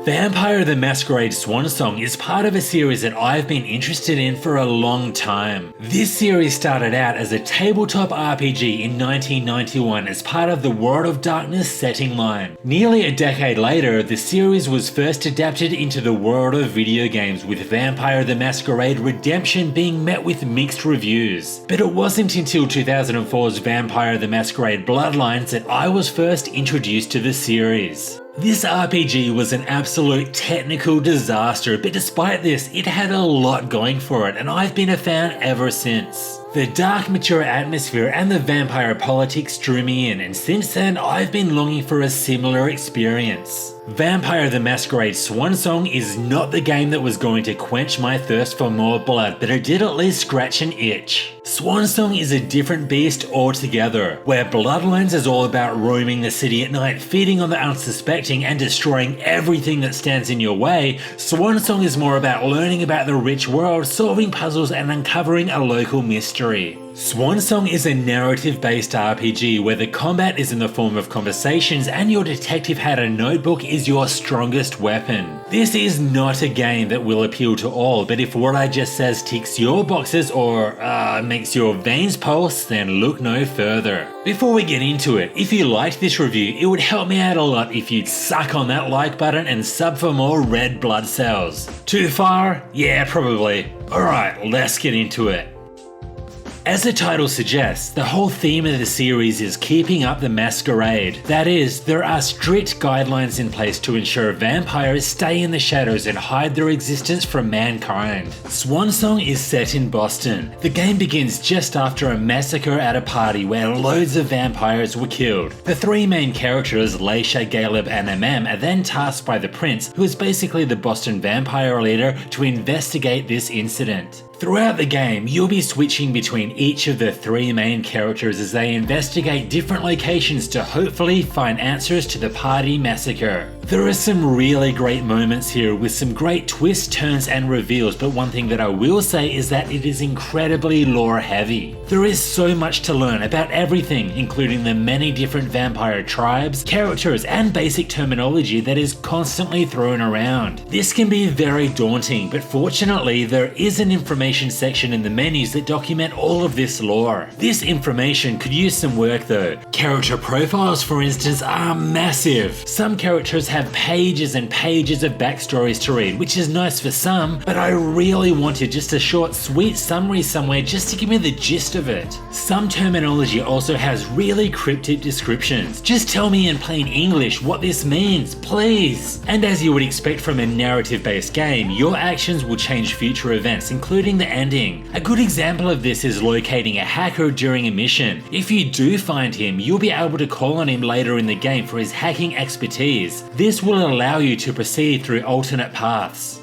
Vampire the Masquerade Swansong is part of a series that I've been interested in for a long time. This series started out as a tabletop RPG in 1991 as part of the World of Darkness setting line. Nearly a decade later, the series was first adapted into the world of video games, with Vampire the Masquerade Redemption being met with mixed reviews. But it wasn't until 2004's Vampire the Masquerade Bloodlines that I was first introduced to the series. This RPG was an absolute technical disaster, but despite this, it had a lot going for it, and I've been a fan ever since. The dark, mature atmosphere and the vampire politics drew me in, and since then I've been longing for a similar experience. Vampire the Masquerade Swansong is not the game that was going to quench my thirst for more blood, but it did at least scratch an itch. Swansong is a different beast altogether. Where Bloodlines is all about roaming the city at night, feeding on the unsuspecting and destroying everything that stands in your way, Swansong is more about learning about the rich world, solving puzzles and uncovering a local mystery. Swansong is a narrative-based RPG where the combat is in the form of conversations and your detective hat and notebook is your strongest weapon. This is not a game that will appeal to all, but if what I just says ticks your boxes or makes your veins pulse, then look no further. Before we get into it, if you liked this review, it would help me out a lot if you'd suck on that like button and sub for more red blood cells. Too far? Yeah, probably. Alright, let's get into it. As the title suggests, the whole theme of the series is keeping up the masquerade. That is, there are strict guidelines in place to ensure vampires stay in the shadows and hide their existence from mankind. Swansong is set in Boston. The game begins just after a massacre at a party where loads of vampires were killed. The three main characters, Leisha, Caleb and MM, are then tasked by the Prince, who is basically the Boston vampire leader, to investigate this incident. Throughout the game, you'll be switching between each of the three main characters as they investigate different locations to hopefully find answers to the party massacre. There are some really great moments here with some great twists, turns and reveals, but one thing that I will say is that it is incredibly lore heavy. There is so much to learn about everything, including the many different vampire tribes, characters and basic terminology that is constantly thrown around. This can be very daunting, but fortunately there is an information section in the menus that document all of this lore. This information could use some work though. Character profiles, for instance, are massive. Some characters have pages and pages of backstories to read, which is nice for some, but I really wanted just a short, sweet summary somewhere just to give me the gist of it. Some terminology also has really cryptic descriptions. Just tell me in plain English what this means, please. And as you would expect from a narrative-based game, your actions will change future events, including the ending. A good example of this is locating a hacker during a mission. If you do find him, you'll be able to call on him later in the game for his hacking expertise. This will allow you to proceed through alternate paths.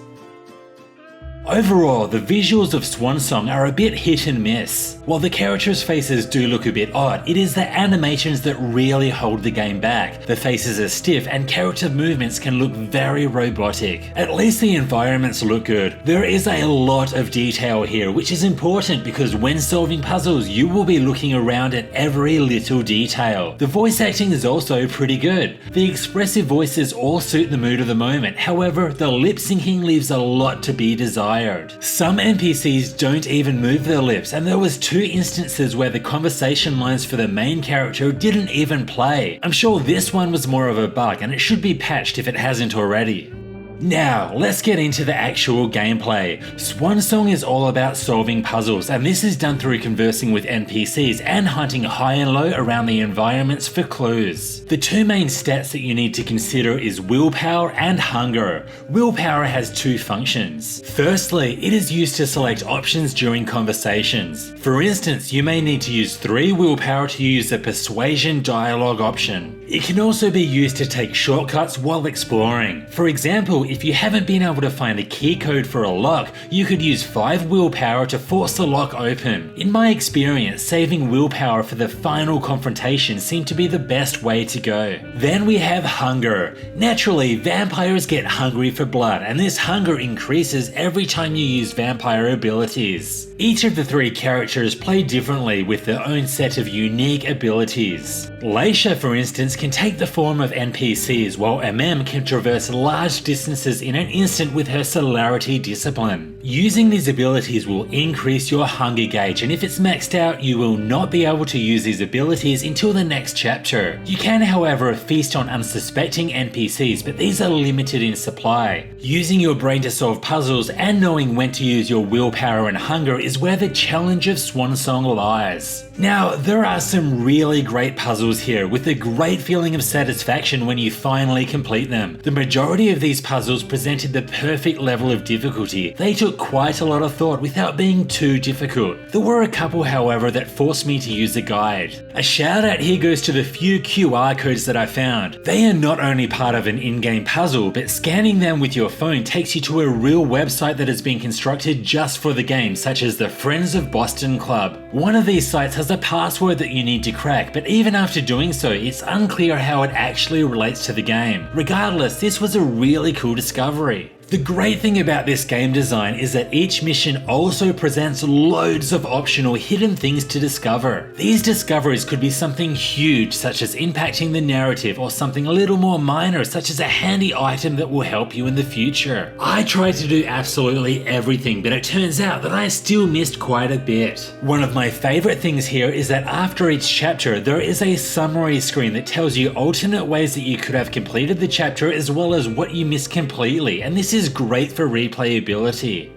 Overall, the visuals of Swansong are a bit hit and miss. While the characters' faces do look a bit odd, it is the animations that really hold the game back. The faces are stiff and character movements can look very robotic. At least the environments look good. There is a lot of detail here, which is important because when solving puzzles, you will be looking around at every little detail. The voice acting is also pretty good. The expressive voices all suit the mood of the moment, however, the lip syncing leaves a lot to be desired. Some NPCs don't even move their lips, and there was 2 instances where the conversation lines for the main character didn't even play. I'm sure this one was more of a bug and it should be patched if it hasn't already. Now, let's get into the actual gameplay. Swansong is all about solving puzzles, and this is done through conversing with NPCs and hunting high and low around the environments for clues. The 2 main stats that you need to consider is willpower and hunger. Willpower has 2 functions. Firstly, it is used to select options during conversations. For instance, you may need to use 3 willpower to use the persuasion dialogue option. It can also be used to take shortcuts while exploring. For example, if you haven't been able to find a key code for a lock, you could use 5 willpower to force the lock open. In my experience, saving willpower for the final confrontation seemed to be the best way to go. Then we have hunger. Naturally, vampires get hungry for blood, and this hunger increases every time you use vampire abilities. Each of the 3 characters play differently with their own set of unique abilities. Leisha, for instance, opponents can take the form of NPCs, while MM can traverse large distances in an instant with her celerity discipline. Using these abilities will increase your hunger gauge, and if it's maxed out, you will not be able to use these abilities until the next chapter. You can, however, feast on unsuspecting NPCs, but these are limited in supply. Using your brain to solve puzzles and knowing when to use your willpower and hunger is where the challenge of Swansong lies. Now, there are some really great puzzles here, with a great feeling of satisfaction when you finally complete them. The majority of these puzzles presented the perfect level of difficulty. They took quite a lot of thought without being too difficult. There were a couple, however, that forced me to use a guide. A shout out here goes to the few QR codes that I found. They are not only part of an in-game puzzle, but scanning them with your phone takes you to a real website that has been constructed just for the game, such as the Friends of Boston Club. One of these sites has a password that you need to crack, but even after doing so, it's unclear how it actually relates to the game. Regardless, this was a really cool discovery. The great thing about this game design is that each mission also presents loads of optional hidden things to discover. These discoveries could be something huge, such as impacting the narrative, or something a little more minor, such as a handy item that will help you in the future. I tried to do absolutely everything, but it turns out that I still missed quite a bit. One of my favorite things here is that after each chapter, there is a summary screen that tells you alternate ways that you could have completed the chapter, as well as what you missed completely, and this is great for replayability.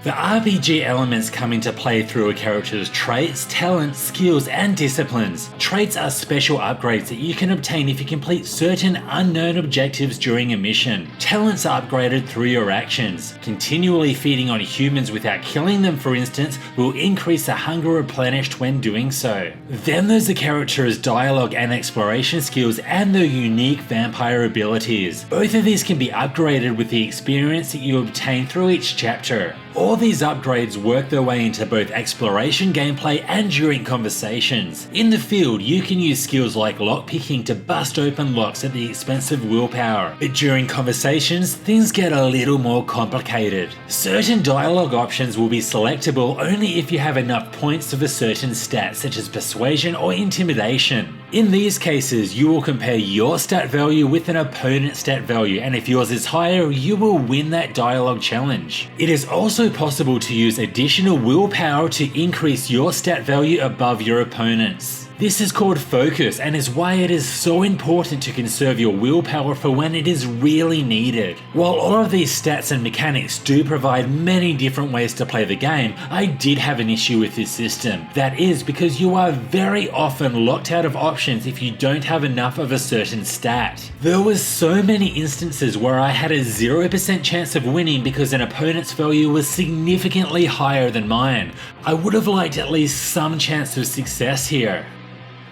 The RPG elements come into play through a character's traits, talents, skills, and disciplines. Traits are special upgrades that you can obtain if you complete certain unknown objectives during a mission. Talents are upgraded through your actions. Continually feeding on humans without killing them, for instance, will increase the hunger replenished when doing so. Then there's the character's dialogue and exploration skills and their unique vampire abilities. Both of these can be upgraded with the experience that you obtain through each chapter. All these upgrades work their way into both exploration gameplay and during conversations. In the field, you can use skills like lockpicking to bust open locks at the expense of willpower, but during conversations, things get a little more complicated. Certain dialogue options will be selectable only if you have enough points of a certain stat, such as persuasion or intimidation. In these cases, you will compare your stat value with an opponent's stat value, and if yours is higher, you will win that dialogue challenge. It is also possible to use additional willpower to increase your stat value above your opponent's. This is called focus, and is why it is so important to conserve your willpower for when it is really needed. While all of these stats and mechanics do provide many different ways to play the game, I did have an issue with this system. That is because you are very often locked out of options if you don't have enough of a certain stat. There was so many instances where I had a 0% chance of winning because an opponent's value was significantly higher than mine. I would have liked at least some chance of success here.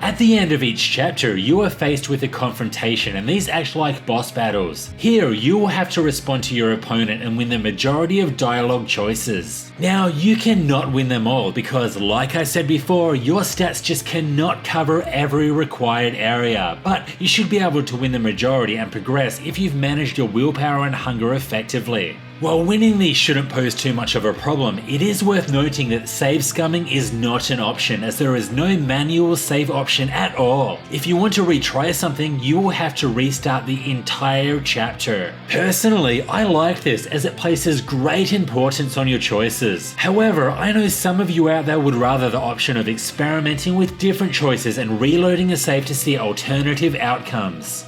At the end of each chapter, you are faced with a confrontation, and these act like boss battles. Here, you will have to respond to your opponent and win the majority of dialogue choices. Now, you cannot win them all because, like I said before, your stats just cannot cover every required area, but you should be able to win the majority and progress if you've managed your willpower and hunger effectively. While winning these shouldn't pose too much of a problem, it is worth noting that save scumming is not an option, as there is no manual save option at all. If you want to retry something, you will have to restart the entire chapter. Personally, I like this as it places great importance on your choices. However, I know some of you out there would rather the option of experimenting with different choices and reloading a save to see alternative outcomes.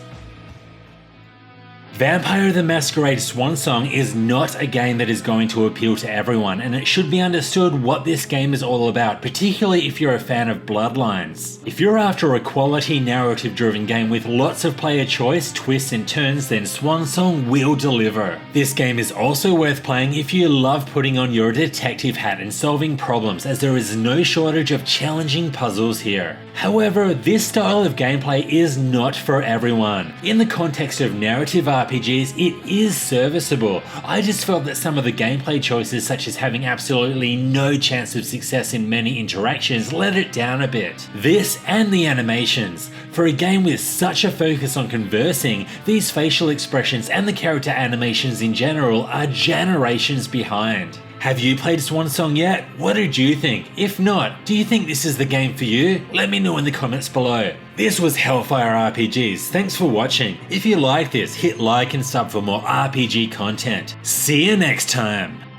Vampire the Masquerade Swansong is not a game that is going to appeal to everyone, and it should be understood what this game is all about, particularly if you're a fan of Bloodlines. If you're after a quality narrative-driven game with lots of player choice, twists and turns, then Swansong will deliver. This game is also worth playing if you love putting on your detective hat and solving problems, as there is no shortage of challenging puzzles here. However, this style of gameplay is not for everyone. In the context of narrative RPGs, it is serviceable. I just felt that some of the gameplay choices, such as having absolutely no chance of success in many interactions, let it down a bit. This and the animations. For a game with such a focus on conversing, these facial expressions and the character animations in general are generations behind. Have you played Swansong yet? What did you think? If not, do you think this is the game for you? Let me know in the comments below. This was Hellfire RPGs. Thanks for watching. If you like this, hit like and sub for more RPG content. See you next time.